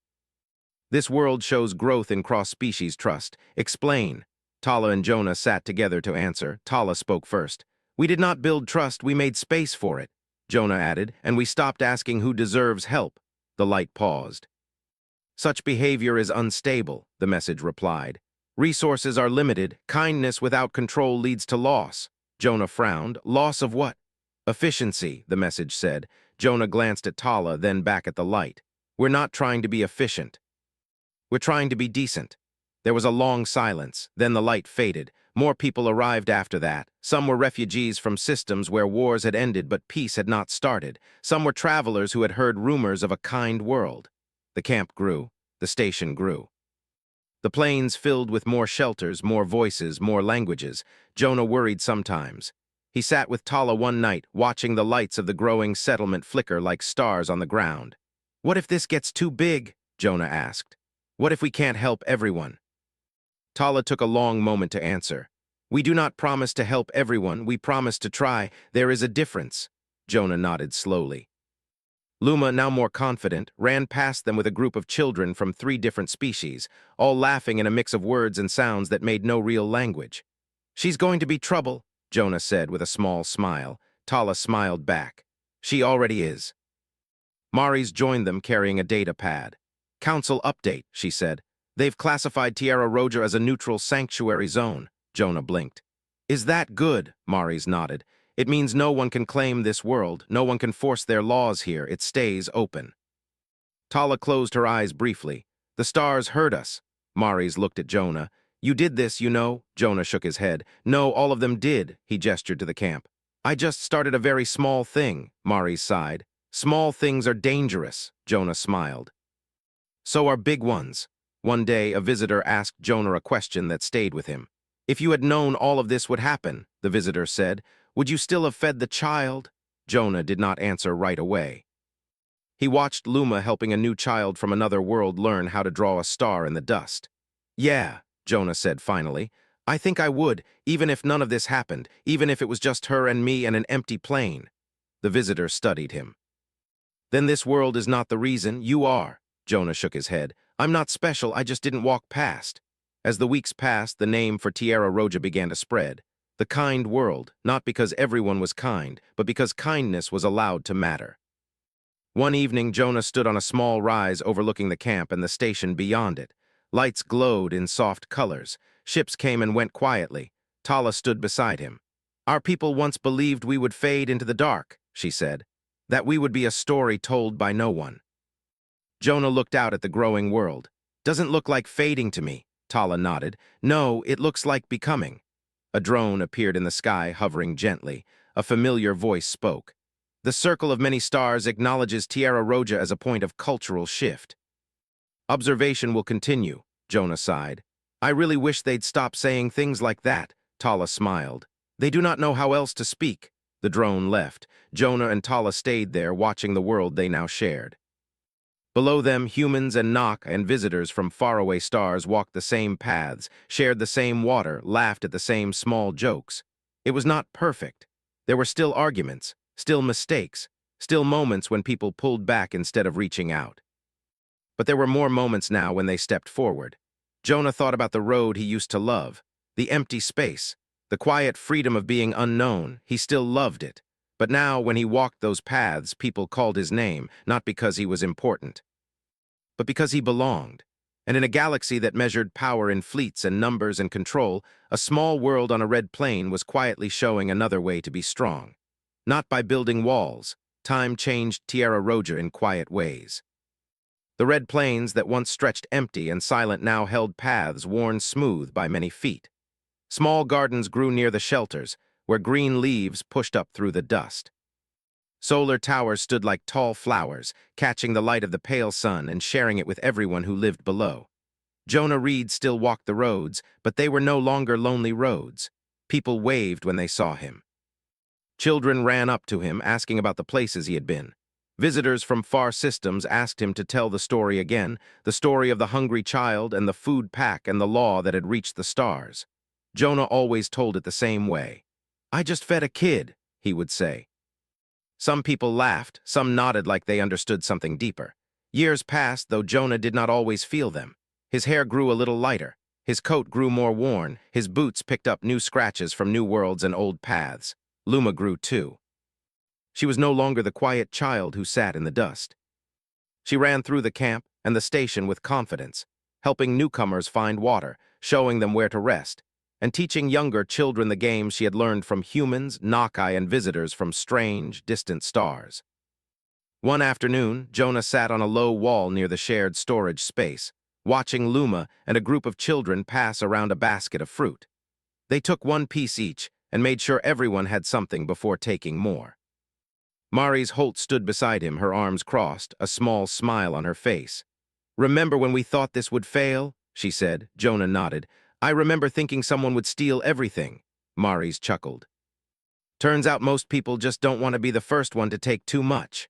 This world shows growth in cross-species trust. Explain. Tala and Jonah sat together to answer. Tala spoke first. We did not build trust, we made space for it. Jonah added, and we stopped asking who deserves help. The light paused. Such behavior is unstable, the message replied. Resources are limited. Kindness without control leads to loss. Jonah frowned. Loss of what? Efficiency, the message said. Jonah glanced at Tala, then back at the light. We're not trying to be efficient. We're trying to be decent. There was a long silence. Then the light faded. More people arrived after that. Some were refugees from systems where wars had ended but peace had not started. Some were travelers who had heard rumors of a kind world. The camp grew. The station grew. The plains filled with more shelters, more voices, more languages. Jonah worried sometimes. He sat with Tala one night, watching the lights of the growing settlement flicker like stars on the ground. What if this gets too big? Jonah asked. What if we can't help everyone? Tala took a long moment to answer. We do not promise to help everyone, we promise to try. There is a difference. Jonah nodded slowly. Luma, now more confident, ran past them with a group of children from 3 different species, all laughing in a mix of words and sounds that made no real language. She's going to be trouble, Jonah said with a small smile. Tala smiled back. She already is. Mari's joined them carrying a data pad. Council update, she said. They've classified Tierra Roja as a neutral sanctuary zone. Jonah blinked. Is that good? Mari's nodded. It means no one can claim this world. No one can force their laws here. It stays open. Tala closed her eyes briefly. The stars heard us. Mari's looked at Jonah. You did this, you know? Jonah shook his head. No, all of them did, he gestured to the camp. I just started a very small thing, Mari sighed. Small things are dangerous, Jonah smiled. So are big ones. One day, a visitor asked Jonah a question that stayed with him. If you had known all of this would happen, the visitor said, would you still have fed the child? Jonah did not answer right away. He watched Luma helping a new child from another world learn how to draw a star in the dust. Yeah, Jonah said finally. I think I would, even if none of this happened, even if it was just her and me and an empty plane. The visitor studied him. Then this world is not the reason, you are. Jonah shook his head. I'm not special, I just didn't walk past. As the weeks passed, the name for Tierra Roja began to spread. The kind world, not because everyone was kind, but because kindness was allowed to matter. One evening, Jonah stood on a small rise overlooking the camp and the station beyond it. Lights glowed in soft colors. Ships came and went quietly. Tala stood beside him. Our people once believed we would fade into the dark, she said, that we would be a story told by no one. Jonah looked out at the growing world. Doesn't look like fading to me, Tala nodded. No, it looks like becoming. A drone appeared in the sky, hovering gently. A familiar voice spoke. The circle of many stars acknowledges Tierra Roja as a point of cultural shift. Observation will continue, Jonah sighed. I really wish they'd stop saying things like that, Tala smiled. They do not know how else to speak. The drone left. Jonah and Tala stayed there, watching the world they now shared. Below them, humans and Nok and visitors from faraway stars walked the same paths, shared the same water, laughed at the same small jokes. It was not perfect. There were still arguments, still mistakes, still moments when people pulled back instead of reaching out. But there were more moments now when they stepped forward. Jonah thought about the road he used to love, the empty space, the quiet freedom of being unknown. He still loved it. But now, when he walked those paths, people called his name, not because he was important, but because he belonged. And in a galaxy that measured power in fleets and numbers and control, a small world on a red plain was quietly showing another way to be strong. Not by building walls, time changed Tierra Roja in quiet ways. The red plains that once stretched empty and silent now held paths worn smooth by many feet. Small gardens grew near the shelters, where green leaves pushed up through the dust. Solar towers stood like tall flowers, catching the light of the pale sun and sharing it with everyone who lived below. Jonah Reed still walked the roads, but they were no longer lonely roads. People waved when they saw him. Children ran up to him, asking about the places he had been. Visitors from far systems asked him to tell the story again, the story of the hungry child and the food pack and the law that had reached the stars. Jonah always told it the same way. "I just fed a kid," he would say. Some people laughed, some nodded like they understood something deeper. Years passed, though Jonah did not always feel them. His hair grew a little lighter, his coat grew more worn, his boots picked up new scratches from new worlds and old paths. Luma grew too. She was no longer the quiet child who sat in the dust. She ran through the camp and the station with confidence, helping newcomers find water, showing them where to rest, and teaching younger children the games she had learned from humans, Nakai, and visitors from strange, distant stars. One afternoon, Jonah sat on a low wall near the shared storage space, watching Luma and a group of children pass around a basket of fruit. They took one piece each and made sure everyone had something before taking more. Maris Holt stood beside him, her arms crossed, a small smile on her face. "Remember when we thought this would fail?" she said. Jonah nodded. "I remember thinking someone would steal everything." Maris chuckled. "Turns out most people just don't want to be the first one to take too much."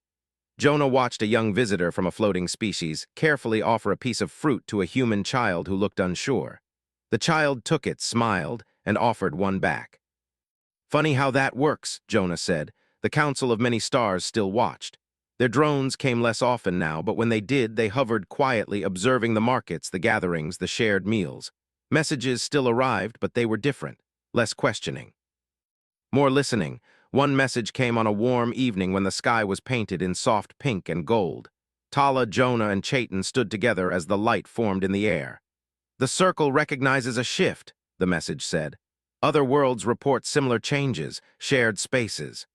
Jonah watched a young visitor from a floating species carefully offer a piece of fruit to a human child who looked unsure. The child took it, smiled, and offered one back. "Funny how that works," Jonah said. The Council of Many Stars still watched. Their drones came less often now, but when they did, they hovered quietly, observing the markets, the gatherings, the shared meals. Messages still arrived, but they were different, less questioning. More listening. One message came on a warm evening when the sky was painted in soft pink and gold. Tala, Jonah, and Chayton stood together as the light formed in the air. "The circle recognizes a shift," the message said. "Other worlds report similar changes, shared spaces.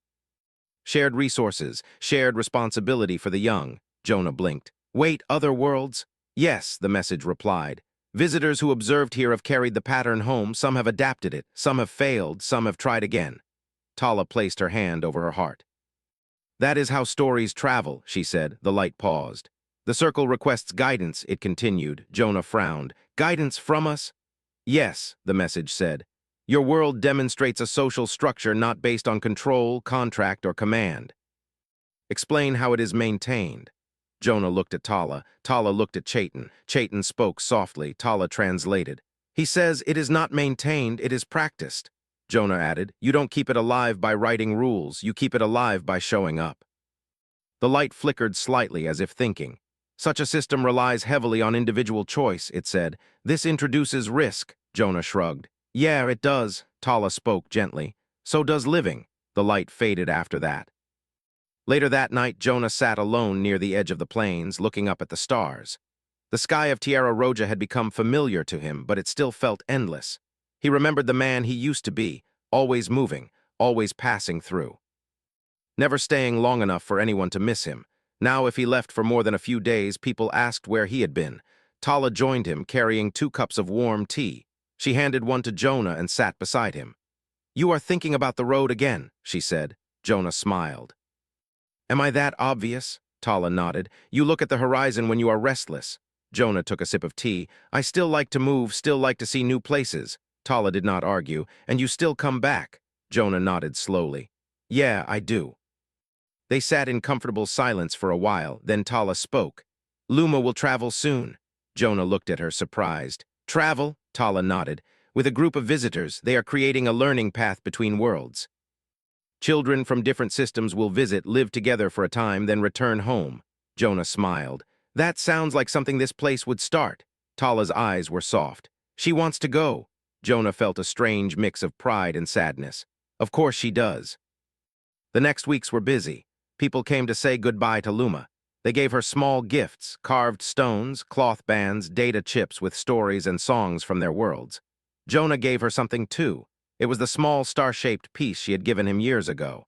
Shared resources, shared responsibility for the young." Jonah blinked. "Wait, other worlds?" "Yes," the message replied. "Visitors who observed here have carried the pattern home. Some have adapted it, some have failed, some have tried again." Tala placed her hand over her heart. "That is how stories travel," she said. The light paused. "The circle requests guidance," it continued. Jonah frowned. "Guidance from us?" "Yes," the message said. "Your world demonstrates a social structure not based on control, contract, or command. Explain how it is maintained." Jonah looked at Tala. Tala looked at Chayton. Chayton spoke softly. Tala translated. "He says it is not maintained, it is practiced." Jonah added, "You don't keep it alive by writing rules, you keep it alive by showing up." The light flickered slightly as if thinking. "Such a system relies heavily on individual choice," it said. "This introduces risk." Jonah shrugged. "Yeah, it does." Tala spoke gently. "So does living." The light faded after that. Later that night, Jonah sat alone near the edge of the plains, looking up at the stars. The sky of Tierra Roja had become familiar to him, but it still felt endless. He remembered the man he used to be, always moving, always passing through. Never staying long enough for anyone to miss him. Now, if he left for more than a few days, people asked where he had been. Tala joined him, carrying 2 cups of warm tea. She handed one to Jonah and sat beside him. "You are thinking about the road again," she said. Jonah smiled. "Am I that obvious?" Tala nodded. "You look at the horizon when you are restless." Jonah took a sip of tea. "I still like to move, still like to see new places." Tala did not argue. "And you still come back." Jonah nodded slowly. "Yeah, I do." They sat in comfortable silence for a while, then Tala spoke. "Luma will travel soon." Jonah looked at her, surprised. "Travel?" Tala nodded. "With a group of visitors, they are creating a learning path between worlds. Children from different systems will visit, live together for a time, then return home." Jonah smiled. "That sounds like something this place would start." Tala's eyes were soft. She wants to go. Jonah felt a strange mix of pride and sadness. Of course she does. The next weeks were busy. People came to say goodbye to Luma. They gave her small gifts, carved stones, cloth bands, data chips with stories and songs from their worlds. Jonah gave her something too. It was the small star-shaped piece she had given him years ago.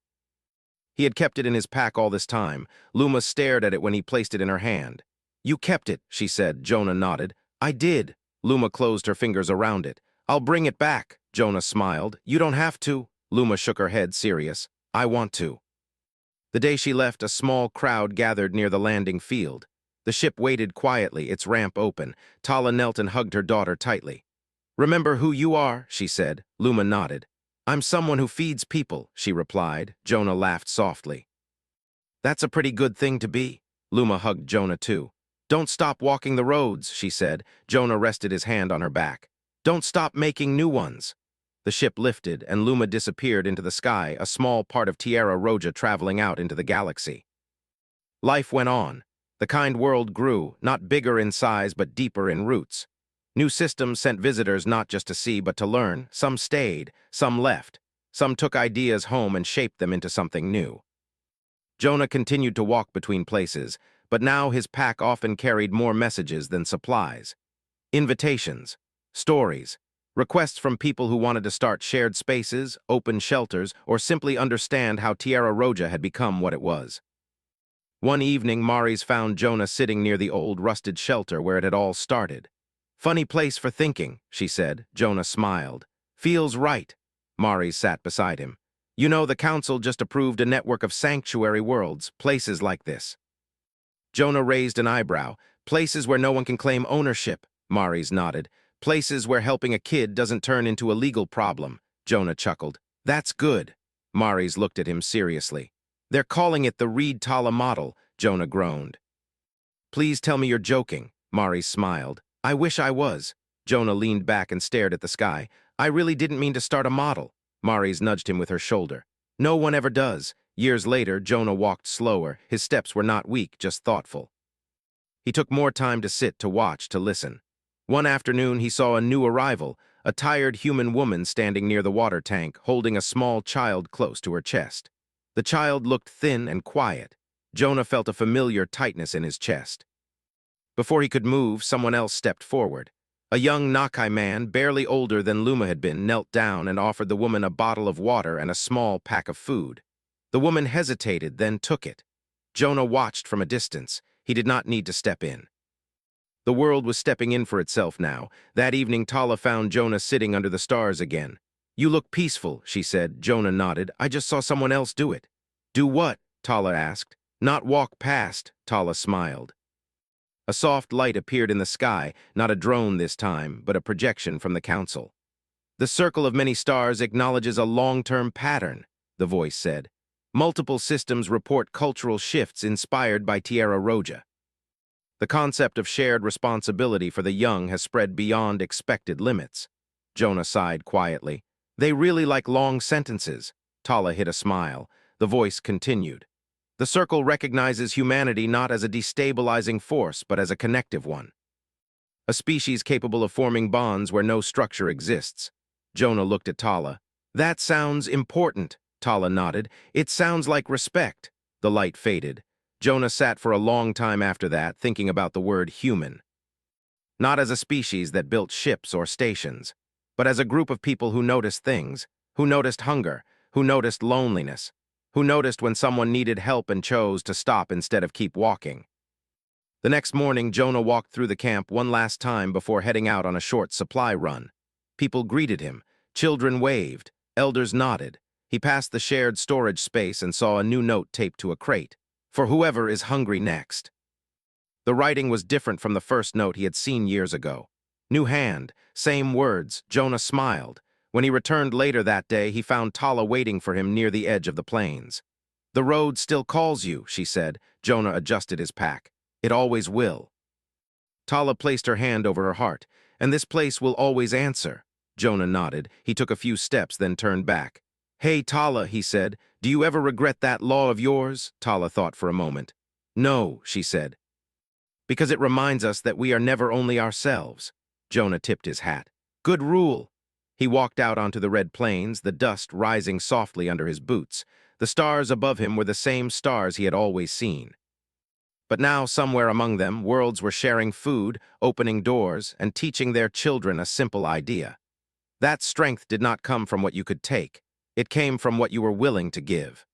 He had kept it in his pack all this time. Luma stared at it when he placed it in her hand. "You kept it," she said. Jonah nodded. "I did." Luma closed her fingers around it. "I'll bring it back." Jonah smiled. "You don't have to." Luma shook her head, serious. "I want to." The day she left, a small crowd gathered near the landing field. The ship waited quietly, its ramp open. Tala knelt and hugged her daughter tightly. "Remember who you are," she said. Luma nodded. "I'm someone who feeds people," she replied. Jonah laughed softly. "That's a pretty good thing to be." Luma hugged Jonah too. "Don't stop walking the roads," she said. Jonah rested his hand on her back. "Don't stop making new ones." The ship lifted, and Luma disappeared into the sky, a small part of Tierra Roja traveling out into the galaxy. Life went on. The kind world grew, not bigger in size but deeper in roots. New systems sent visitors not just to see but to learn. Some stayed, some left. Some took ideas home and shaped them into something new. Jonah continued to walk between places, but now his pack often carried more messages than supplies. Invitations, stories, requests from people who wanted to start shared spaces, open shelters, or simply understand how Tierra Roja had become what it was. One evening, Maris found Jonah sitting near the old rusted shelter where it had all started. "Funny place for thinking," she said. Jonah smiled. "Feels right." Maris sat beside him. "You know, the council just approved a network of sanctuary worlds, places like this." Jonah raised an eyebrow. "Places where no one can claim ownership." Maris nodded. "Places where helping a kid doesn't turn into a legal problem." Jonah chuckled. "That's good." Maris looked at him seriously. "They're calling it the Reed Tala model," Jonah groaned. "Please tell me you're joking." Maris smiled. "I wish I was." Jonah leaned back and stared at the sky. "I really didn't mean to start a model." Maris nudged him with her shoulder. "No one ever does." Years later, Jonah walked slower. His steps were not weak, just thoughtful. He took more time to sit, to watch, to listen. One afternoon, he saw a new arrival, a tired human woman standing near the water tank, holding a small child close to her chest. The child looked thin and quiet. Jonah felt a familiar tightness in his chest. Before he could move, someone else stepped forward. A young Nakai man, barely older than Luma had been, knelt down and offered the woman a bottle of water and a small pack of food. The woman hesitated, then took it. Jonah watched from a distance. He did not need to step in. The world was stepping in for itself now. That evening, Tala found Jonah sitting under the stars again. "You look peaceful," she said. Jonah nodded. "I just saw someone else do it." "Do what?" Tala asked. "Not walk past," Tala smiled. A soft light appeared in the sky, not a drone this time, but a projection from the council. "The circle of many stars acknowledges a long-term pattern," the voice said. "Multiple systems report cultural shifts inspired by Tierra Roja. The concept of shared responsibility for the young has spread beyond expected limits." Jonah sighed quietly. "They really like long sentences." Tala hid a smile. The voice continued. "The circle recognizes humanity not as a destabilizing force, but as a connective one. A species capable of forming bonds where no structure exists." Jonah looked at Tala. "That sounds important." Tala nodded. "It sounds like respect." The light faded. Jonah sat for a long time after that, thinking about the word human. Not as a species that built ships or stations, but as a group of people who noticed things, who noticed hunger, who noticed loneliness, who noticed when someone needed help and chose to stop instead of keep walking. The next morning, Jonah walked through the camp one last time before heading out on a short supply run. People greeted him. Children waved. Elders nodded. He passed the shared storage space and saw a new note taped to a crate. "For whoever is hungry next." The writing was different from the first note he had seen years ago. New hand, same words. Jonah smiled. When he returned later that day, he found Tala waiting for him near the edge of the plains. "The road still calls you," she said. Jonah adjusted his pack. "It always will." Tala placed her hand over her heart. "And this place will always answer." Jonah nodded. He took a few steps, then turned back. "Hey, Tala," he said, "do you ever regret that law of yours?" Tala thought for a moment. "No," she said. Because it reminds us that we are never only ourselves. Jonah tipped his hat. Good rule. He walked out onto the red plains, the dust rising softly under his boots. The stars above him were the same stars he had always seen. But now, somewhere among them, worlds were sharing food, opening doors, and teaching their children a simple idea. That strength did not come from what you could take. It came from what you were willing to give.